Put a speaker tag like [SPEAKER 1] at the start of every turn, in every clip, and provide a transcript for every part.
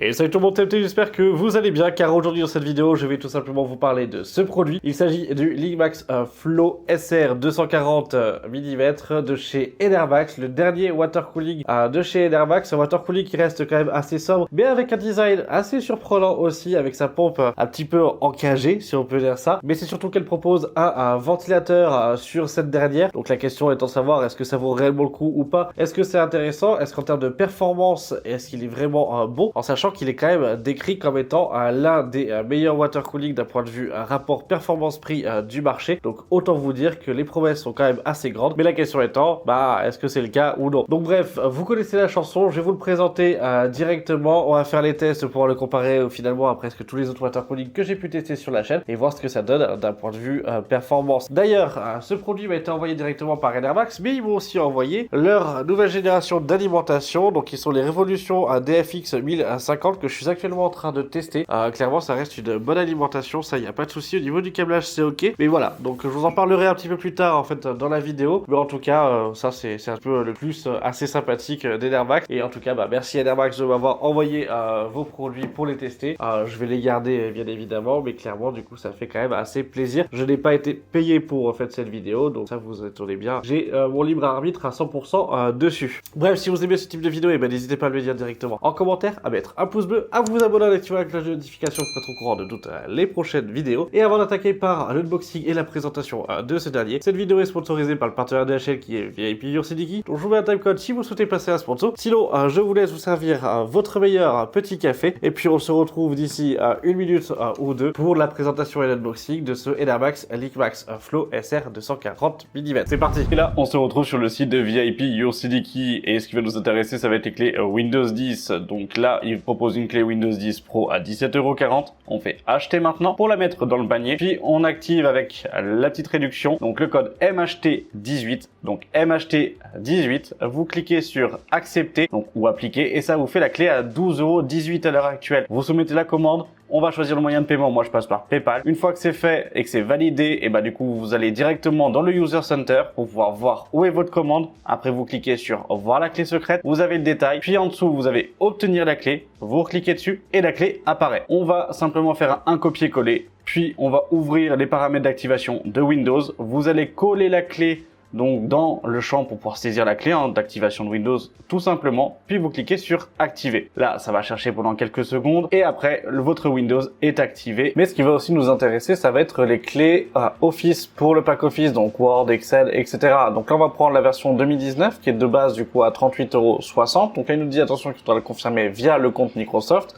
[SPEAKER 1] Et salut tout le monde, TMT, j'espère que vous allez bien car aujourd'hui dans cette vidéo je vais tout simplement vous parler de ce produit. Il s'agit du Linkmax Flow SR 240 mm de chez Enermax, le dernier water cooling de chez Enermax. Un water cooling qui reste quand même assez sobre mais avec un design assez surprenant aussi, avec sa pompe un petit peu encagée si on peut dire ça. Mais c'est surtout qu'elle propose un ventilateur sur cette dernière. Donc la question étant de savoir est-ce que ça vaut réellement le coup ou pas. Est-ce que c'est intéressant? Est-ce qu'en termes de performance, est-ce qu'il est vraiment bon? En sachant qu'il est quand même décrit comme étant l'un des meilleurs water cooling d'un point de vue rapport performance-prix du marché. Donc autant vous dire que les promesses sont quand même assez grandes. Mais la question étant, est-ce que c'est le cas ou non? Donc bref, vous connaissez la chanson, je vais vous le présenter directement. On va faire les tests pour le comparer finalement à presque tous les autres water cooling que j'ai pu tester sur la chaîne et voir ce que ça donne d'un point de vue performance. D'ailleurs, ce produit m'a été envoyé directement par Enermax, mais ils m'ont aussi envoyé leur nouvelle génération d'alimentation. Donc ils sont les Révolution DFX 1050 que je suis actuellement en train de tester. Clairement ça reste une bonne alimentation, ça y a pas de souci. Au niveau du câblage c'est ok, mais voilà, donc je vous en parlerai un petit peu plus tard en fait dans la vidéo, mais en tout cas ça c'est un peu le plus assez sympathique d'Enermax. Et en tout cas merci Enermax de m'avoir envoyé vos produits pour les tester. Je vais les garder bien évidemment, mais clairement du coup ça fait quand même assez plaisir. Je n'ai pas été payé pour en fait cette vidéo, donc ça vous attendez bien, j'ai mon libre arbitre à 100% dessus. Bref, si vous aimez ce type de vidéo, n'hésitez pas à le dire directement en commentaire, à mettre un pouce bleu, à vous abonner, à activer la cloche de notification pour être au courant de toutes les prochaines vidéos. Et avant d'attaquer par l'unboxing et la présentation de ce dernier, cette vidéo est sponsorisée par le partenaire de la chaîne qui est VIP YourCDKey. Donc je vous mets un timecode si vous souhaitez passer un sponsor. Sinon, je vous laisse vous servir votre meilleur petit café. Et puis on se retrouve d'ici une minute ou deux pour la présentation et l'unboxing de ce Enermax Linkmax Flow SR 240 mm. C'est parti. Et là, on se retrouve sur le site de VIP YourCDKey et ce qui va nous intéresser, ça va être les clés Windows 10. Donc là, il propose une clé Windows 10 Pro à 17,40 €. On fait acheter maintenant pour la mettre dans le panier. Puis on active avec la petite réduction, donc le code MHT18. Donc MHT18, vous cliquez sur accepter donc, ou appliquer et ça vous fait la clé à 12,18 € à l'heure actuelle. Vous soumettez la commande. On va choisir le moyen de paiement, moi je passe par PayPal. Une fois que c'est fait et que c'est validé, et du coup vous allez directement dans le User Center pour pouvoir voir où est votre commande. Après vous cliquez sur voir la clé secrète, vous avez le détail, puis en dessous vous avez obtenir la clé, vous cliquez dessus et la clé apparaît. On va simplement faire un copier-coller, puis on va ouvrir les paramètres d'activation de Windows. Vous allez coller la clé donc dans le champ pour pouvoir saisir la clé d'activation de Windows tout simplement, puis vous cliquez sur activer. Là ça va chercher pendant quelques secondes et après votre Windows est activé. Mais ce qui va aussi nous intéresser, ça va être les clés Office pour le pack Office, donc Word, Excel, etc. Donc là on va prendre la version 2019 qui est de base du coup à 38,60 €. Donc là il nous dit attention qu'il faudra le confirmer via le compte Microsoft.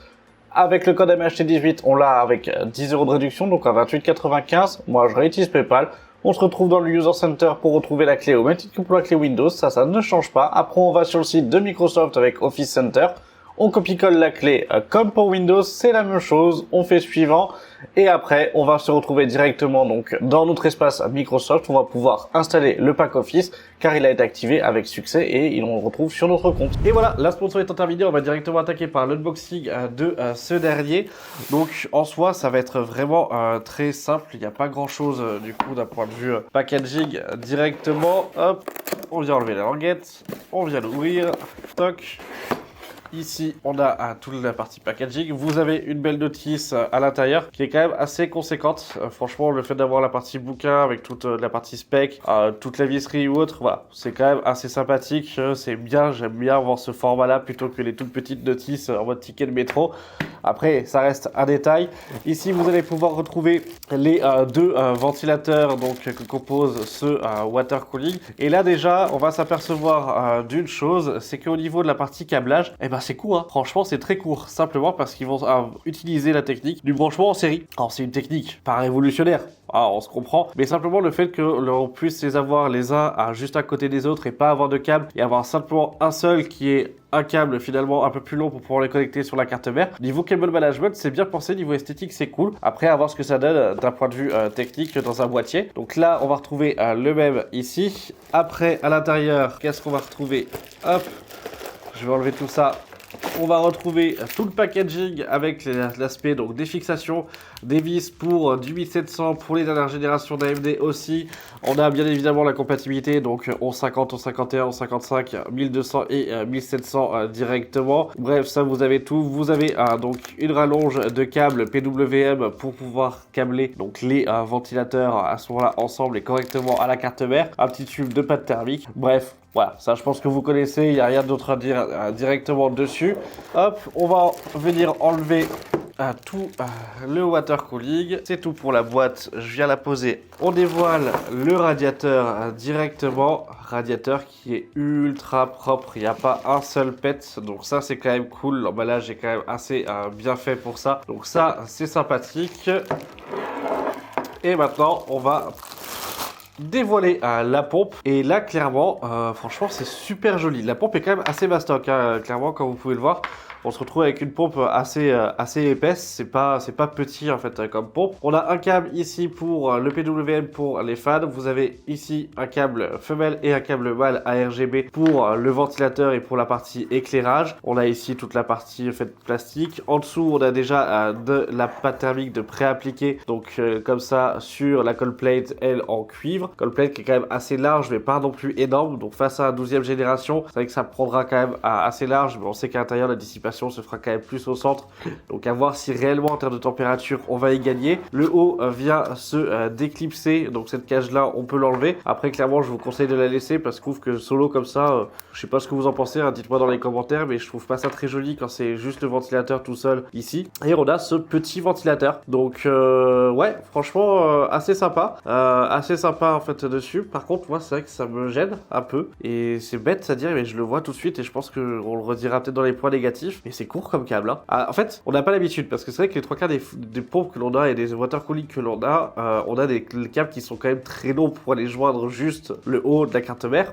[SPEAKER 1] Avec le code MHT18 on l'a avec 10 € de réduction, donc à 28,95 €. Moi je réutilise PayPal. On se retrouve dans le User Center pour retrouver la clé au même titre que pour la clé Windows, ça ne change pas. Après on va sur le site de Microsoft avec Office Center, on copie-colle la clé comme pour Windows, c'est la même chose, on fait suivant et après on va se retrouver directement donc dans notre espace Microsoft, on va pouvoir installer le pack Office car il a été activé avec succès et on le retrouve sur notre compte. Et voilà, la sponsor étant terminée, on va directement attaquer par l'unboxing de ce dernier. Donc en soi ça va être vraiment très simple, il n'y a pas grand chose du coup d'un point de vue packaging directement. Hop, on vient enlever la languette, on vient l'ouvrir, toc. Ici, on a toute la partie packaging. Vous avez une belle notice à l'intérieur qui est quand même assez conséquente. Franchement, le fait d'avoir la partie bouquin avec toute la partie spec, toute la visserie ou autre, voilà, c'est quand même assez sympathique. C'est bien, j'aime bien voir ce format-là plutôt que les toutes petites notices en mode ticket de métro. Après, ça reste un détail. Ici, vous allez pouvoir retrouver les deux ventilateurs donc, que compose ce water cooling. Et là, déjà, on va s'apercevoir d'une chose, c'est qu'au niveau de la partie câblage, c'est court, hein. Franchement c'est très court, simplement parce qu'ils vont utiliser la technique du branchement en série. Alors c'est une technique pas révolutionnaire, on se comprend, mais simplement le fait que l'on puisse les avoir les uns juste à côté des autres et pas avoir de câble et avoir simplement un seul qui est un câble finalement un peu plus long pour pouvoir les connecter sur la carte mère. Niveau cable management, c'est bien pensé, niveau esthétique c'est cool. Après à voir ce que ça donne d'un point de vue technique dans un boîtier. Donc là on va retrouver le même ici. Après à l'intérieur, qu'est-ce qu'on va retrouver? Hop, je vais enlever tout ça On va retrouver tout le packaging avec l'aspect donc des fixations, des vis pour du 1700 pour les dernières générations d'AMD aussi. On a bien évidemment la compatibilité donc 1150, 1151, 1155, 1200 et 1700 directement. Bref, ça vous avez tout. Vous avez donc une rallonge de câble PWM pour pouvoir câbler donc les ventilateurs à ce moment-là ensemble et correctement à la carte mère. Un petit tube de pâte thermique. Bref. Voilà, ça je pense que vous connaissez, il n'y a rien d'autre à dire directement dessus. Hop, on va venir enlever tout le water cooling. C'est tout pour la boîte, je viens la poser. On dévoile le radiateur directement. Radiateur qui est ultra propre, il n'y a pas un seul pet. Donc ça c'est quand même cool, l'emballage est quand même assez bien fait pour ça. Donc ça c'est sympathique. Et maintenant on va dévoiler la pompe et là clairement franchement c'est super joli. La pompe est quand même assez mastoc clairement comme vous pouvez le voir. On se retrouve avec une pompe assez épaisse, c'est pas petit en fait comme pompe. On a un câble ici pour le PWM pour les fans. Vous avez ici un câble femelle et un câble mâle ARGB pour le ventilateur et pour la partie éclairage. On a ici toute la partie faite plastique. En dessous, on a déjà de la pâte thermique de pré-appliquée, donc comme ça sur la cold plate, elle en cuivre. Cold plate qui est quand même assez large mais pas non plus énorme. Donc face à la 12e génération, c'est vrai que ça prendra quand même assez large, mais on sait qu'à l'intérieur la dissipation se fera quand même plus au centre, donc à voir si réellement en termes de température on va y gagner. Le haut vient se déclipser, donc cette cage là on peut l'enlever. Après clairement je vous conseille de la laisser parce que je trouve que solo comme ça, je sais pas ce que vous en pensez, dites-moi dans les commentaires, mais je trouve pas ça très joli quand c'est juste le ventilateur tout seul ici. Et on a ce petit ventilateur, donc ouais franchement assez sympa en fait dessus. Par contre moi c'est vrai que ça me gêne un peu et c'est bête à dire, mais je le vois tout de suite et je pense qu'on le redira peut-être dans les points négatifs, mais c'est court comme câble en fait on n'a pas l'habitude parce que c'est vrai que les trois quarts des pompes que l'on a et des water cooling que l'on a des câbles qui sont quand même très longs pour aller joindre juste le haut de la carte mère.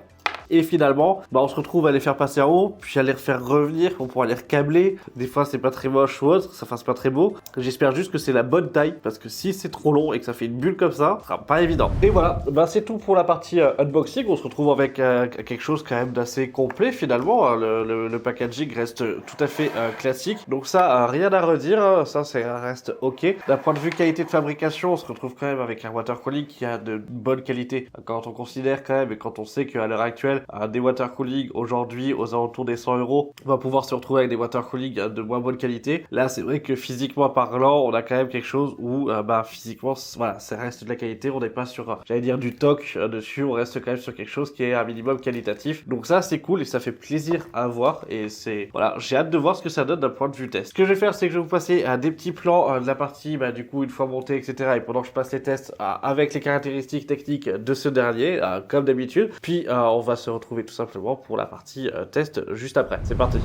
[SPEAKER 1] Et finalement, on se retrouve à les faire passer en haut, puis à les refaire revenir pour pouvoir les recabler. Des fois, c'est pas très moche ou autre, ça fasse pas très beau. J'espère juste que c'est la bonne taille, parce que si c'est trop long et que ça fait une bulle comme ça, ce sera pas évident. Et voilà, c'est tout pour la partie unboxing. On se retrouve avec quelque chose quand même d'assez complet finalement. Le packaging reste tout à fait classique. Donc ça, rien à redire, ça reste ok. D'un point de vue qualité de fabrication, on se retrouve quand même avec un water cooling qui a de bonne qualité. Quand on considère quand même, et quand on sait qu'à l'heure actuelle, des water cooling aujourd'hui aux alentours des 100 €, on va pouvoir se retrouver avec des water cooling de moins bonne qualité. Là c'est vrai que physiquement parlant on a quand même quelque chose où physiquement voilà, ça reste de la qualité, on n'est pas sur j'allais dire du toc dessus, on reste quand même sur quelque chose qui est un minimum qualitatif. Donc ça c'est cool et ça fait plaisir à voir et c'est voilà, j'ai hâte de voir ce que ça donne d'un point de vue test. Ce que je vais faire c'est que je vais vous passer des petits plans de la partie du coup une fois monté etc, et pendant que je passe les tests avec les caractéristiques techniques de ce dernier comme d'habitude, puis on va se retrouver tout simplement pour la partie test juste après. C'est parti.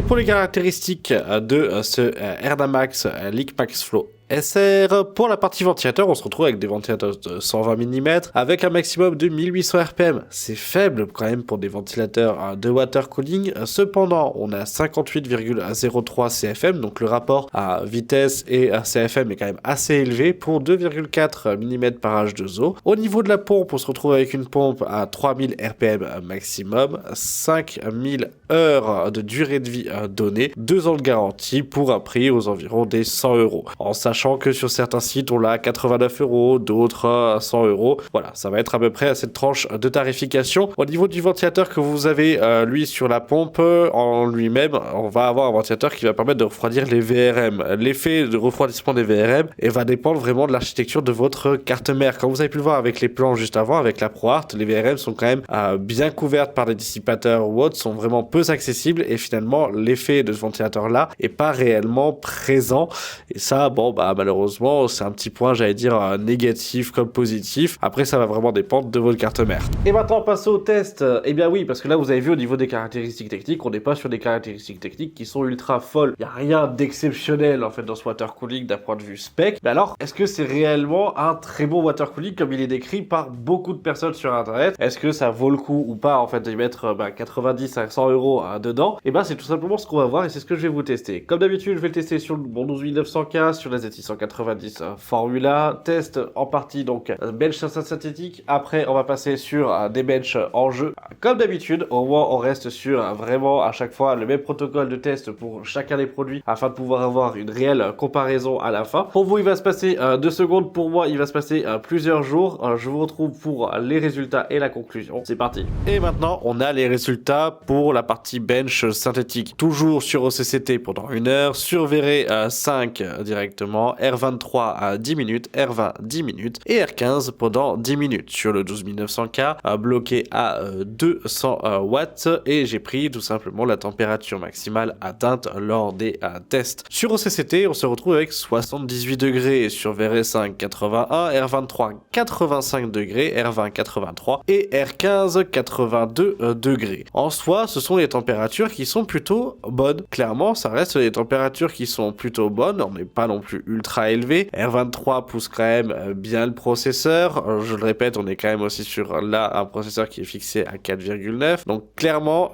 [SPEAKER 1] Pour les caractéristiques de ce Erdamax Liqumax Flow SR, pour la partie ventilateur, on se retrouve avec des ventilateurs de 120 mm avec un maximum de 1800 RPM. C'est faible quand même pour des ventilateurs de water cooling. Cependant, on a 58,03 CFM, donc le rapport à vitesse et à CFM est quand même assez élevé pour 2,4 mm par H2O. Au niveau de la pompe, on se retrouve avec une pompe à 3000 RPM maximum, 5000 heures de durée de vie donnée, 2 ans de garantie pour un prix aux environs des 100 €. En sachant sachant que sur certains sites on l'a à 89 €, d'autres à 100 €. Voilà, ça va être à peu près à cette tranche de tarification. Au niveau du ventilateur que vous avez lui sur la pompe en lui-même, on va avoir un ventilateur qui va permettre de refroidir les VRM. L'effet de refroidissement des VRM va dépendre vraiment de l'architecture de votre carte mère. Comme vous avez pu le voir avec les plans juste avant, avec la ProArt, les VRM sont quand même bien couvertes par les dissipateurs ou autres, sont vraiment peu accessibles et finalement l'effet de ce ventilateur là est pas réellement présent. Et ça, bon bah malheureusement c'est un petit point, j'allais dire négatif comme positif. Après ça va vraiment dépendre de votre carte mère. Et maintenant passons au test. Eh bien oui, parce que là vous avez vu au niveau des caractéristiques techniques, on n'est pas sur des caractéristiques techniques qui sont ultra folles. Il n'y a rien d'exceptionnel en fait dans ce water cooling d'un point de vue spec. Mais alors, est-ce que c'est réellement un très bon water cooling comme il est décrit par beaucoup de personnes sur internet? Est-ce que ça vaut le coup ou pas en fait d'y mettre 90 à 100 € dedans? Et ben c'est tout simplement ce qu'on va voir et c'est ce que je vais vous tester. Comme d'habitude, je vais le tester sur mon 12900K, sur la Z690 Formula. Test en partie donc bench synthétique. Après, on va passer sur des benches en jeu. Comme d'habitude, au moins on reste sur vraiment à chaque fois le même protocole de test pour chacun des produits afin de pouvoir avoir une réelle comparaison à la fin. Pour vous, il va se passer 2 secondes. Pour moi, il va se passer plusieurs jours. Je vous retrouve pour les résultats et la conclusion. C'est parti. Et maintenant, on a les résultats pour la partie bench synthétique. Toujours sur OCCT pendant 1 heure, sur VR5 directement, R23 à 10 minutes, R20 10 minutes et R15 pendant 10 minutes. Sur le 12900K, bloqué à 200 watts et j'ai pris tout simplement la température maximale atteinte lors des tests. Sur OCCT, on se retrouve avec 78 degrés, sur VR5 81, R23 85 degrés, R20 83 et R15 82 degrés. En soi, ce sont les températures qui sont plutôt bonnes. Clairement, ça reste des températures qui sont plutôt bonnes, on n'est pas non plus ultra élevé. R23 pousse quand même bien le processeur. Je le répète, on est quand même aussi sur là un processeur qui est fixé à 4,9. Donc clairement,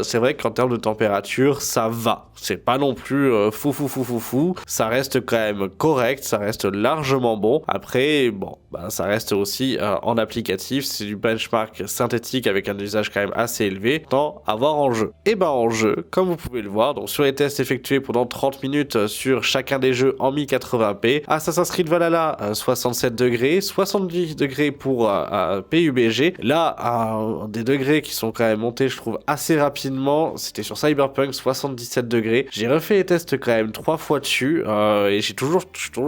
[SPEAKER 1] c'est vrai qu'en termes de température, ça va. C'est pas non plus fou. Ça reste quand même correct, ça reste largement bon. Après, bon, bah, ça reste aussi en applicatif. C'est du benchmark synthétique avec un usage quand même assez élevé. Tant à voir en jeu. Et ben en jeu, comme vous pouvez le voir, donc sur les tests effectués pendant 30 minutes sur chacun des jeux en 1080p, Assassin's Creed Valhalla 67 degrés, 70 degrés pour PUBG. Là, des degrés qui sont quand même montés, je trouve, assez rapidement. C'était sur Cyberpunk, 77 degrés. J'ai refait les tests quand même 3 fois dessus et je suis toujours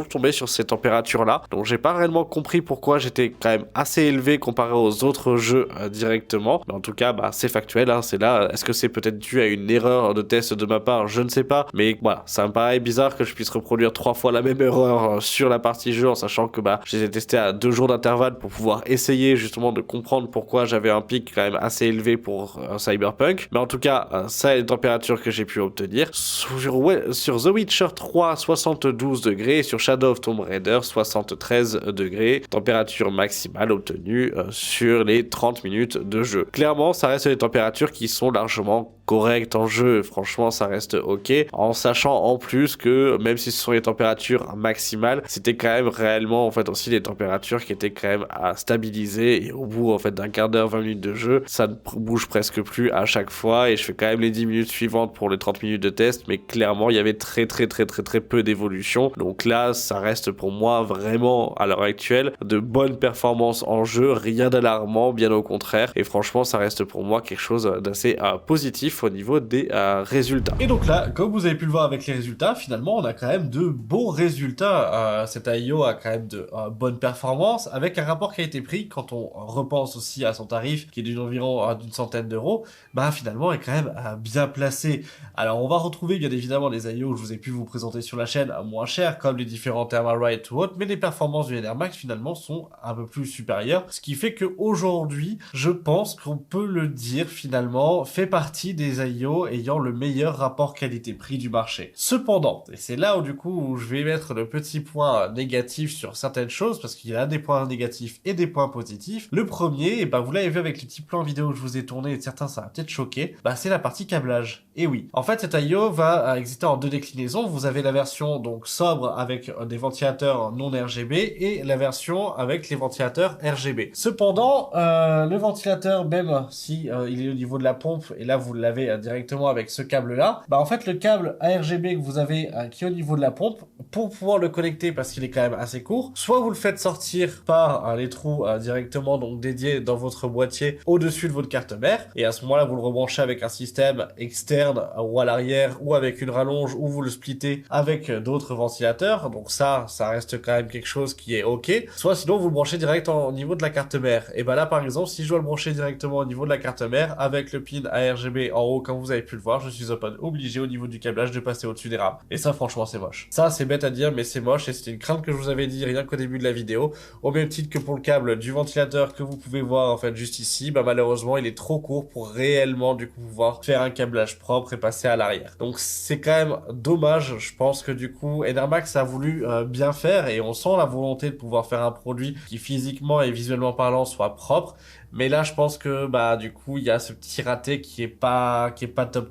[SPEAKER 1] tombé sur ces températures-là. Donc j'ai pas réellement compris pourquoi j'étais quand même assez élevé comparé aux autres jeux directement. Mais en tout cas, bah, c'est factuel, hein, c'est là. Est-ce que c'est peut-être dû à une erreur de test de ma part? Je ne sais pas. Mais voilà, ça me paraît bizarre que je puisse reproduire 3 fois la même erreur sur la partie jeu en sachant que bah, je les ai testés à 2 jours d'intervalle pour pouvoir essayer justement de comprendre pourquoi j'avais un pic quand même assez élevé pour Cyberpunk. Mais en tout cas, ça est les températures que j'ai pu obtenir. Sur The Witcher 3, 72 degrés. Sur Shadow of Tomb Raider, 73 degrés. Température maximale obtenue sur les 30 minutes de jeu. Clairement, ça reste des températures qui sont largement correctes en jeu. Franchement, ça reste ok. En sachant en plus que même si ce sont les températures maximales, c'était quand même réellement en fait aussi les températures qui étaient quand même à stabiliser. Et au bout en fait d'un quart d'heure, 20 minutes de jeu, ça ne bouge presque plus à chaque fois. Et je fais quand même les 10 minutes suivantes pour les 30 minutes de test. Mais clairement, il y avait très peu d'évolution. Donc là, ça reste pour moi vraiment à l'heure actuelle de bonnes performances en jeu. Rien d'alarmant, bien au contraire. Et franchement, ça reste pour moi quelque chose d'assez positif au niveau des résultats. Et donc là, comme vous avez pu le voir avec les résultats, finalement, on a quand même de bons résultats. Cette AIO a quand même de bonnes performances avec un rapport qualité-prix. Quand on repense aussi à son tarif qui est d'environ d'une centaine d'euros, bah finalement est quand même bien placé. Alors on va retrouver bien évidemment les AIO que je vous ai pu vous présenter sur la chaîne à moins cher, comme les différents Thermalright ou autres, mais les performances du NR Max finalement sont un peu plus supérieures, ce qui fait qu'aujourd'hui, je pense qu'on peut le dire finalement, fait partie des AIO ayant le meilleur rapport qualité-prix du marché. Cependant, et c'est là où du coup où je vais mettre le petit point négatif sur certaines choses, parce qu'il y a des points négatifs et des points positifs. Le premier, et ben vous l'avez vu avec les petits plans vidéo que je vous ai tourné, et certains ça va peut-être choquer, bah c'est la partie câblage. Et oui, en fait cette AIO va exister en deux déclinaisons. Vous avez la version donc sobre avec des ventilateurs non RGB et la version avec les ventilateurs RGB. Cependant, le ventilateur, même si il est au niveau de la pompe, et là vous l'avez avez directement avec ce câble-là, bah en fait le câble ARGB que vous avez qui est au niveau de la pompe, pour pouvoir le connecter parce qu'il est quand même assez court, soit vous le faites sortir par les trous directement donc dédiés dans votre boîtier au-dessus de votre carte mère, et à ce moment-là vous le rebranchez avec un système externe ou à l'arrière ou avec une rallonge, ou vous le splittez avec d'autres ventilateurs, donc ça reste quand même quelque chose qui est ok. Soit sinon vous le branchez direct au niveau de la carte mère, et bah là par exemple si je dois le brancher directement au niveau de la carte mère avec le pin ARGB en haut comme vous avez pu le voir, je suis obligé au niveau du câblage de passer au-dessus des rames, et ça franchement c'est moche. Ça c'est bête à dire mais c'est moche, et c'était une crainte que je vous avais dit rien qu'au début de la vidéo, au même titre que pour le câble du ventilateur que vous pouvez voir en fait juste ici, bah malheureusement il est trop court pour réellement du coup pouvoir faire un câblage propre et passer à l'arrière. Donc c'est quand même dommage. Je pense que du coup Enermax a voulu bien faire, et on sent la volonté de pouvoir faire un produit qui physiquement et visuellement parlant soit propre. Mais là, je pense que bah du coup, il y a ce petit raté qui est pas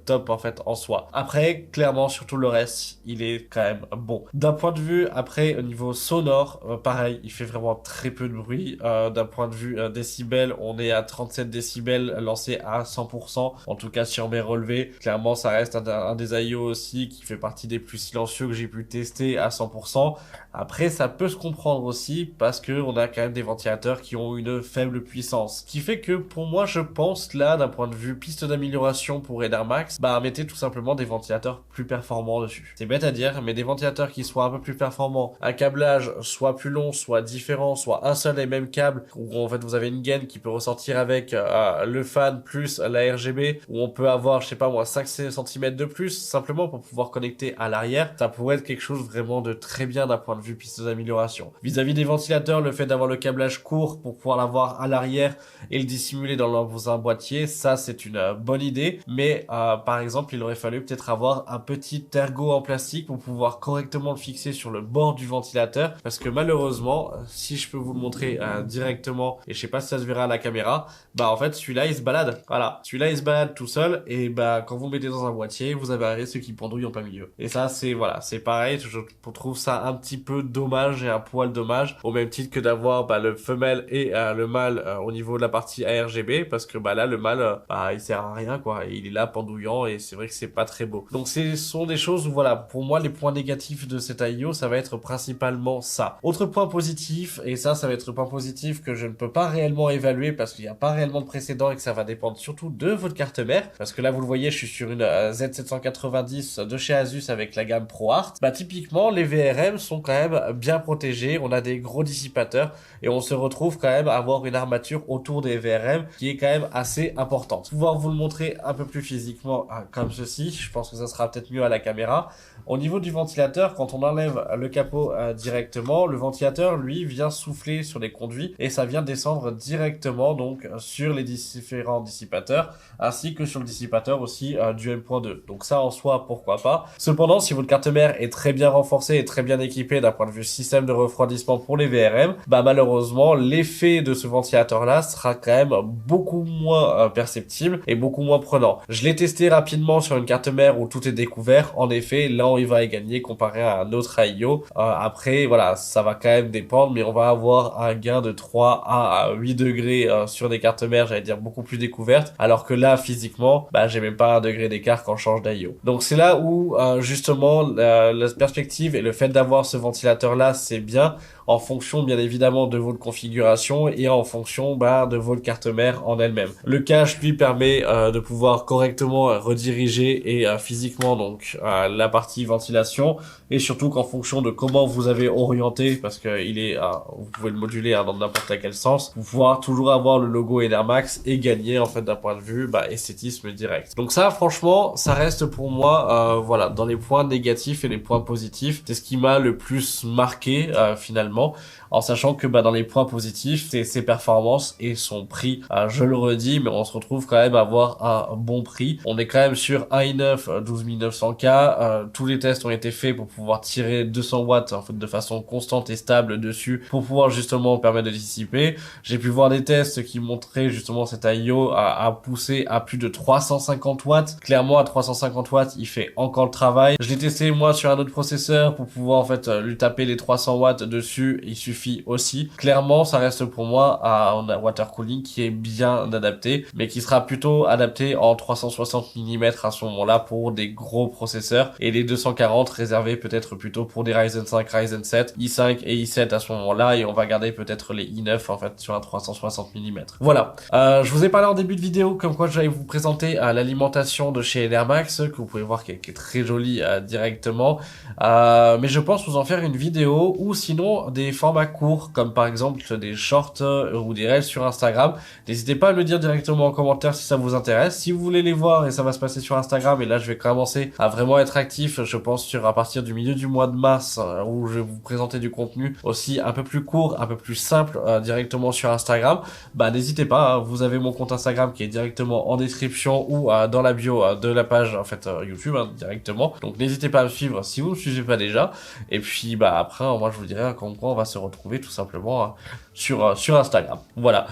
[SPEAKER 1] top en fait en soi. Après, clairement, sur tout le reste, il est quand même bon. D'un point de vue après au niveau sonore, pareil, il fait vraiment très peu de bruit. D'un point de vue décibels, on est à 37 décibels lancé à 100%. En tout cas sur mes relevés, clairement, ça reste un des AIO aussi qui fait partie des plus silencieux que j'ai pu tester à 100%. Après, ça peut se comprendre aussi parce que on a quand même des ventilateurs qui ont une faible puissance. Qui fait que pour moi je pense là d'un point de vue piste d'amélioration pour Enermax, bah mettez tout simplement des ventilateurs plus performants dessus. C'est bête à dire mais des ventilateurs qui soient un peu plus performants, un câblage soit plus long, soit différent, soit un seul et même câble, où en fait vous avez une gaine qui peut ressortir avec le fan plus la RGB, où on peut avoir je sais pas moi 5 cm de plus simplement pour pouvoir connecter à l'arrière. Ça pourrait être quelque chose vraiment de très bien d'un point de vue piste d'amélioration. Vis-à-vis des ventilateurs, le fait d'avoir le câblage court pour pouvoir l'avoir à l'arrière et le dissimuler dans un boîtier, ça c'est une bonne idée, mais par exemple il aurait fallu peut-être avoir un petit ergot en plastique pour pouvoir correctement le fixer sur le bord du ventilateur, parce que malheureusement, si je peux vous le montrer directement, et je sais pas si ça se verra à la caméra, bah en fait celui-là il se balade, voilà, celui-là il se balade tout seul, et bah quand vous le mettez dans un boîtier, vous avez un risque qui pendouille en plein milieu. Et ça c'est voilà, c'est pareil, je trouve ça un petit peu dommage et un poil dommage, au même titre que d'avoir bah, le femelle et le mâle au niveau de la partie ARGB, parce que bah là le mâle bah il sert à rien quoi, et il est là pendouillant, et c'est vrai que c'est pas très beau. Donc ce sont des choses où voilà, pour moi les points négatifs de cet AIO ça va être principalement ça. Autre point positif, et ça va être le point positif que je ne peux pas réellement évaluer parce qu'il n'y a pas réellement de précédent et que ça va dépendre surtout de votre carte mère, parce que là vous le voyez je suis sur une Z790 de chez Asus avec la gamme ProArt. Bah typiquement les VRM sont quand même bien protégés, on a des gros dissipateurs et on se retrouve quand même à avoir une armature autour des VRM qui est quand même assez importante. Pouvoir vous le montrer un peu plus physiquement comme ceci, je pense que ça sera peut-être mieux à la caméra. Au niveau du ventilateur, quand on enlève le capot directement, le ventilateur lui vient souffler sur les conduits et ça vient descendre directement donc sur les différents dissipateurs ainsi que sur le dissipateur aussi du M.2. Donc ça en soi pourquoi pas. Cependant si votre carte mère est très bien renforcée et très bien équipée d'un point de vue système de refroidissement pour les VRM, bah malheureusement l'effet de ce ventilateur là sera quand même beaucoup moins perceptible et beaucoup moins prenant. Je l'ai testé rapidement sur une carte mère où tout est découvert, en effet là il va y gagner comparé à un autre AIO. Après voilà, ça va quand même dépendre, mais on va avoir un gain de 3 à 8 degrés sur des cartes mères, j'allais dire beaucoup plus découvertes, alors que là physiquement bah j'ai même pas un degré d'écart quand je change d'AIO. Donc c'est là où justement la perspective et le fait d'avoir ce ventilateur là c'est bien, en fonction bien évidemment de votre configuration et en fonction de votre carte mère en elle-même. Le cache lui permet de pouvoir correctement rediriger et physiquement donc la partie ventilation, et surtout qu'en fonction de comment vous avez orienté, parce que il est vous pouvez le moduler dans n'importe quel sens, vous pouvoir toujours avoir le logo Enermax et gagner en fait d'un point de vue esthétisme direct. Donc ça franchement ça reste pour moi voilà dans les points négatifs et les points positifs, c'est ce qui m'a le plus marqué finalement, en sachant que dans les points positifs c'est ses performances et son prix. Je le redis, mais on se retrouve quand même à avoir un bon prix. On est quand même sur un i9 12900K, tous les tests ont été faits pour pouvoir tirer 200 watts en fait de façon constante et stable dessus pour pouvoir justement permettre de dissiper. J'ai pu voir des tests qui montraient justement cet AIO à pousser à plus de 350 watts. Clairement à 350 watts il fait encore le travail. Je l'ai testé moi sur un autre processeur pour pouvoir en fait lui taper les 300 watts dessus, il suffit aussi. Clairement ça reste pour moi un water cooling qui est bien adapté, mais qui sera plutôt adapté en 360 mm à ce moment-là pour des gros processeurs, et les 240 réservés peut-être plutôt pour des Ryzen 5, Ryzen 7, i5 et i7 à ce moment-là, et on va garder peut-être les i9 en fait sur un 360 mm. Voilà. Je vous ai parlé en début de vidéo comme quoi j'allais vous présenter l'alimentation de chez Enermax, que vous pouvez voir qui est très jolie directement, mais je pense vous en faire une vidéo, ou sinon des formats courts comme par exemple des shorts ou des reels sur Instagram. N'hésitez pas à me le dire directement en commentaire si ça vous intéresse. Si vous voulez les voir, et ça va se passer sur Instagram, et là je vais commencer à vraiment être actif, je pense à partir du milieu du mois de mars, où je vais vous présenter du contenu aussi un peu plus court, un peu plus simple directement sur Instagram. Bah n'hésitez pas, vous avez mon compte Instagram qui est directement en description ou dans la bio de la page en fait YouTube directement. Donc n'hésitez pas à me suivre si vous ne me suivez pas déjà. Et puis bah après moi je vous dirai comment on va se retrouver tout simplement sur Instagram. Voilà.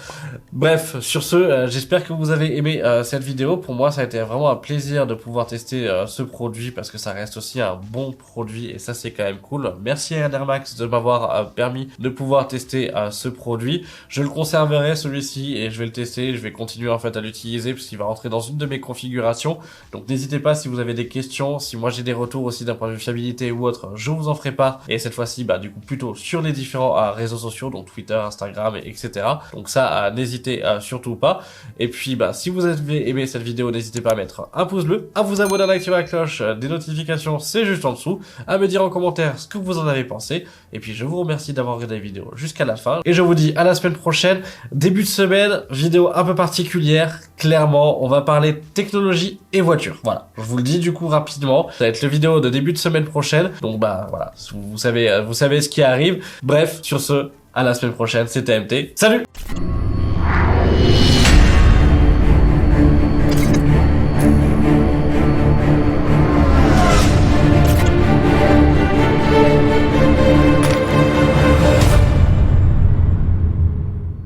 [SPEAKER 1] Bref, sur ce, j'espère que vous avez aimé cette vidéo. Pour moi, ça a été vraiment un plaisir de pouvoir tester ce produit, parce que ça reste aussi un bon produit, et ça c'est quand même cool. Merci à Enermax de m'avoir permis de pouvoir tester ce produit. Je le conserverai celui-ci, et je vais le tester. Je vais continuer en fait à l'utiliser puisqu'il va rentrer dans une de mes configurations. Donc n'hésitez pas si vous avez des questions, si moi j'ai des retours aussi d'un point de vue fiabilité ou autre, je vous en ferai part. Et cette fois-ci, bah du coup plutôt sur les différents réseaux sociaux, donc Twitter, Instagram, etc. Donc ça, n'hésitez surtout pas. Et puis bah si vous avez aimé cette vidéo, n'hésitez pas à mettre un pouce bleu, à vous abonner, à activer la cloche des notifications, c'est juste en dessous, à me dire en commentaire ce que vous en avez pensé. Et puis je vous remercie d'avoir regardé la vidéo jusqu'à la fin, et je vous dis à la semaine prochaine. Début de semaine, vidéo un peu particulière, clairement on va parler technologie et voiture. Voilà, je vous le dis du coup rapidement, ça va être la vidéo de début de semaine prochaine. Donc bah voilà, vous savez ce qui arrive. Bref, sur ce, à la semaine prochaine, c'était MT. Salut!